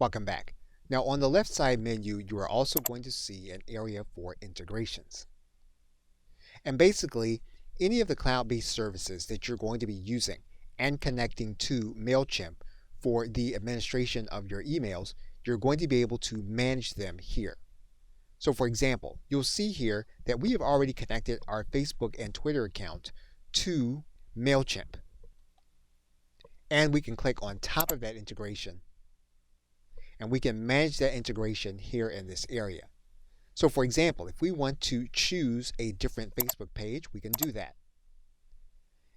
Welcome back. Now on the left side menu, you are also going to see an area for integrations. And basically, any of the cloud-based services that you're going to be using and connecting to Mailchimp for the administration of your emails, you're going to be able to manage them here. So for example, you'll see here that we have already connected our Facebook and Twitter account to Mailchimp. And we can click on top of that integration, and we can manage that integration here in this area. So for example, if we want to choose a different Facebook page, we can do that.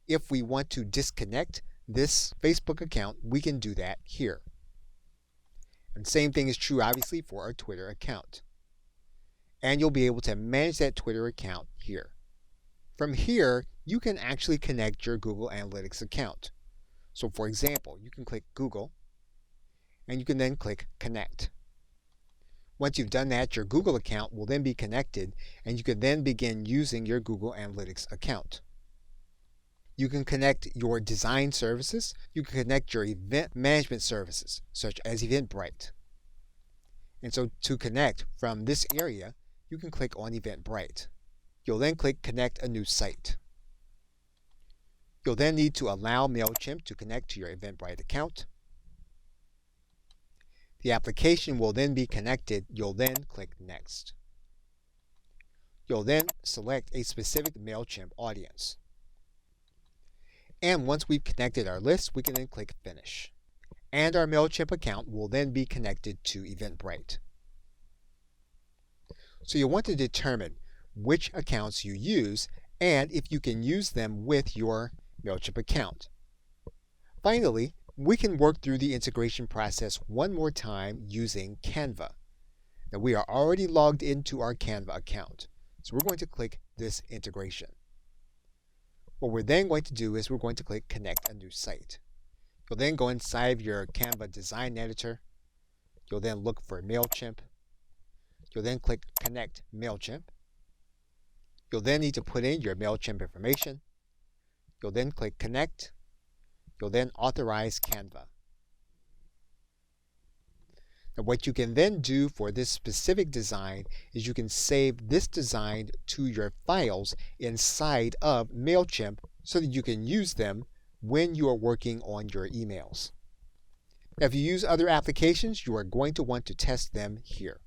If we want to disconnect this Facebook account, we can do that here. And same thing is true obviously for our Twitter account. And you'll be able to manage that Twitter account here. From here, you can actually connect your Google Analytics account. So for example, you can click Google, and you can then click Connect. Once you've done that, your Google account will then be connected, and you can then begin using your Google Analytics account. You can connect your design services. You can connect your event management services, such as Eventbrite. And so to connect from this area, you can click on Eventbrite. You'll then click Connect a new site. You'll then need to allow Mailchimp to connect to your Eventbrite account. The application will then be connected. You'll then click Next. You'll then select a specific Mailchimp audience. And once we've connected our list, we can then click Finish. And our Mailchimp account will then be connected to Eventbrite. So you'll want to determine which accounts you use and if you can use them with your Mailchimp account. Finally, we can work through the integration process one more time using Canva. Now we are already logged into our Canva account, so we're going to click this integration. What we're then going to do is we're going to click Connect a new site. You'll then go inside of your Canva design editor. You'll then look for Mailchimp. You'll then click Connect Mailchimp. You'll then need to put in your Mailchimp information. You'll then click Connect. You'll then authorize Canva. Now what you can then do for this specific design is you can save this design to your files inside of Mailchimp so that you can use them when you are working on your emails. Now if you use other applications, you are going to want to test them here.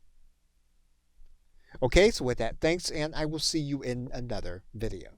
Okay, so with that, thanks, and I will see you in another video.